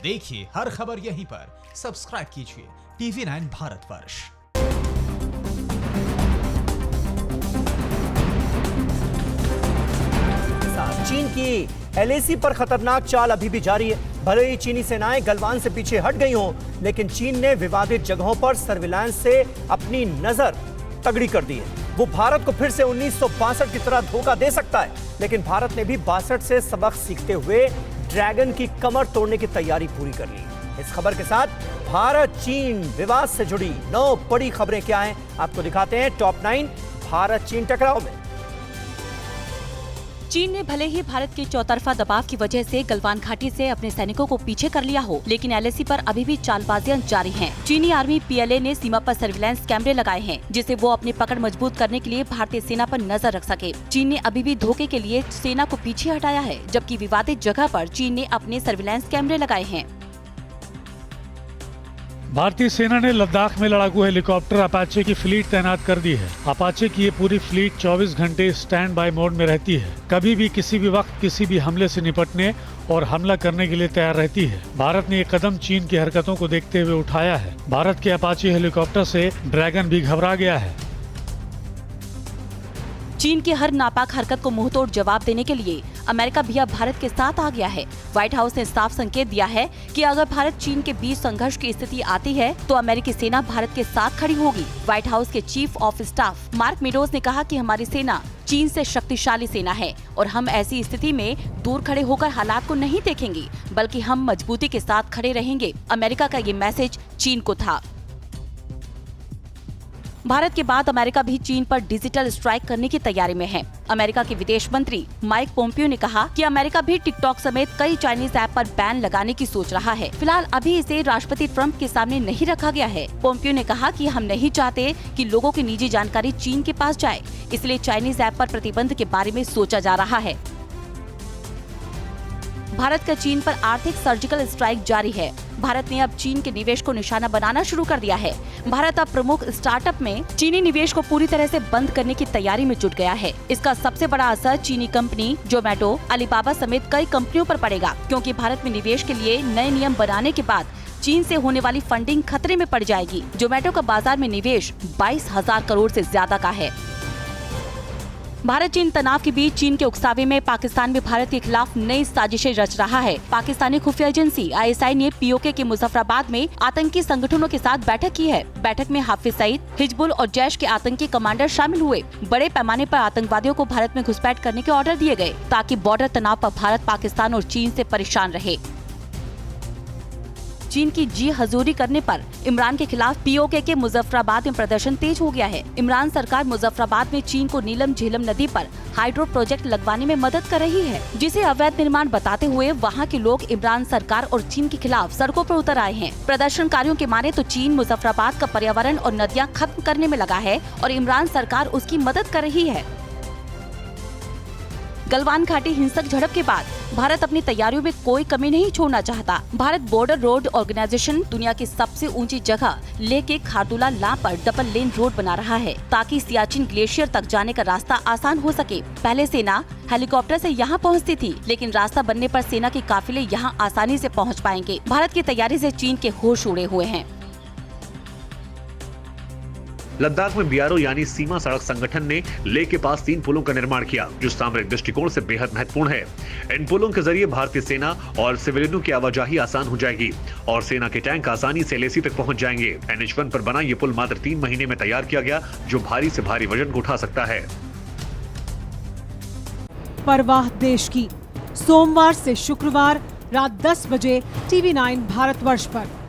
देखिए हर खबर यहीं पर। सब्सक्राइब कीजिए TV9 भारतवर्ष। चीन की LAC पर खतरनाक चाल अभी भी जारी है। भले ही चीनी सेनाएं गलवान से पीछे हट गई हों, लेकिन चीन ने विवादित जगहों पर सर्विलांस से अपनी नजर तगड़ी कर दी है। वो भारत को फिर से 1962 की तरह धोखा दे सकता है, लेकिन भारत ने भी 62 से सबक सीखते हुए ड्रैगन की कमर तोड़ने की तैयारी पूरी कर ली। इस खबर के साथ भारत चीन विवाद से जुड़ी 9 बड़ी खबरें क्या हैं, आपको दिखाते हैं टॉप 9 भारत चीन टकराव में। चीन ने भले ही भारत के चौतरफा दबाव की वजह से गलवान घाटी से अपने सैनिकों को पीछे कर लिया हो, लेकिन LAC पर अभी भी चालबाजियां जारी हैं। चीनी आर्मी PLA ने सीमा पर सर्विलांस कैमरे लगाए हैं, जिसे वो अपनी पकड़ मजबूत करने के लिए भारतीय सेना पर नजर रख सके। चीन ने अभी भी धोखे के लिए सेना को पीछे हटाया है, जबकि विवादित जगह पर चीन ने अपने सर्विलांस कैमरे लगाए हैं। भारतीय सेना ने लद्दाख में लड़ाकू हेलीकॉप्टर अपाचे की फ्लीट तैनात कर दी है। अपाचे की ये पूरी फ्लीट 24 घंटे स्टैंड बाय मोड में रहती है। कभी भी किसी भी वक्त किसी भी हमले से निपटने और हमला करने के लिए तैयार रहती है। भारत ने ये कदम चीन की हरकतों को देखते हुए उठाया है। भारत के अपाचे हेलीकॉप्टर से ड्रैगन भी घबरा गया है। चीन की हर नापाक हरकत को मुंहतोड़ जवाब देने के लिए अमेरिका भी अब भारत के साथ आ गया है। व्हाइट हाउस ने साफ संकेत दिया है कि अगर भारत चीन के बीच संघर्ष की स्थिति आती है तो अमेरिकी सेना भारत के साथ खड़ी होगी। व्हाइट हाउस के chief of staff mark meadows ने कहा कि हमारी सेना चीन से शक्तिशाली सेना है और हम ऐसी स्थिति में दूर खड़े होकर हालात को नहीं देखेंगे, बल्कि हम मजबूती के साथ खड़े रहेंगे। अमेरिका का ये मैसेज चीन को था। भारत के बाद अमेरिका भी चीन पर डिजिटल स्ट्राइक करने की तैयारी में है। अमेरिका के विदेश मंत्री माइक पोम्पियो ने कहा कि अमेरिका भी टिकटॉक समेत कई चाइनीज ऐप पर बैन लगाने की सोच रहा है। फिलहाल अभी इसे राष्ट्रपति ट्रंप के सामने नहीं रखा गया है। पोम्पियो ने कहा कि हम नहीं चाहते कि लोगों की निजी जानकारी चीन के पास जाए, इसलिए चाइनीज ऐप पर प्रतिबंध के बारे में सोचा जा रहा है। भारत का चीन पर आर्थिक सर्जिकल स्ट्राइक जारी है। भारत ने अब चीन के निवेश को निशाना बनाना शुरू कर दिया है। भारत अब प्रमुख स्टार्टअप में चीनी निवेश को पूरी तरह से बंद करने की तैयारी में जुट गया है। इसका सबसे बड़ा असर चीनी कंपनी जोमेटो, अलीबाबा समेत कई कंपनियों पर पड़ेगा, क्योंकि भारत में निवेश के लिए नए नियम बनाने के बाद चीन से होने वाली फंडिंग खतरे में पड़ जाएगी। जोमेटो का बाजार में निवेश 22,000 करोड़ से ज्यादा का है। भारत चीन तनाव के बीच चीन के उकसावे में पाकिस्तान भी भारत के खिलाफ नई साजिशें रच रहा है। पाकिस्तानी खुफिया एजेंसी ISI ने POK के मुजफ्फराबाद में आतंकी संगठनों के साथ बैठक की है। बैठक में हाफिज सईद, हिजबुल और जैश के आतंकी कमांडर शामिल हुए। बड़े पैमाने पर आतंकवादियों को भारत में घुसपैठ करने के ऑर्डर दिए गए, ताकि बॉर्डर तनाव पर भारत, पाकिस्तान और चीन से परेशान रहे। चीन की जी हजूरी करने पर इमरान के खिलाफ POK के मुजफ्फराबाद में प्रदर्शन तेज हो गया है। इमरान सरकार मुजफ्फराबाद में चीन को नीलम झेलम नदी पर हाइड्रो प्रोजेक्ट लगवाने में मदद कर रही है, जिसे अवैध निर्माण बताते हुए वहां के लोग इमरान सरकार और चीन के खिलाफ सड़कों पर उतर आए हैं। प्रदर्शनकारियों के माने तो चीन मुजफ्फराबाद का पर्यावरण और नदियां खत्म करने में लगा है और इमरान सरकार उसकी मदद कर रही है। गलवान घाटी हिंसक झड़प के बाद भारत अपनी तैयारियों में कोई कमी नहीं छोड़ना चाहता। भारत बॉर्डर रोड ऑर्गेनाइजेशन दुनिया की सबसे ऊंची जगह लेह के खारदुला ला पर डबल लेन रोड बना रहा है, ताकि सियाचिन ग्लेशियर तक जाने का रास्ता आसान हो सके। पहले सेना हेलीकॉप्टर से यहाँ पहुँचती थी, लेकिन रास्ता बनने पर सेना के काफिले यहाँ आसानी से पहुँच पाएंगे। भारत की तैयारी से चीन के होश उड़े हुए हैं। लद्दाख में BRO यानी सीमा सड़क संगठन ने लेह के पास 3 पुलों का निर्माण किया, जो सामरिक दृष्टिकोण से बेहद महत्वपूर्ण है। इन पुलों के जरिए भारतीय सेना और सिविलियनों की आवाजाही आसान हो जाएगी और सेना के टैंक आसानी से LAC तक पहुंच जाएंगे। NH1 पर बना ये पुल मात्र 3 महीने में तैयार किया गया, जो भारी से भारी वजन को उठा सकता है। परवाह देश की, सोमवार से शुक्रवार रात 10 बजे TV9 भारतवर्ष पर।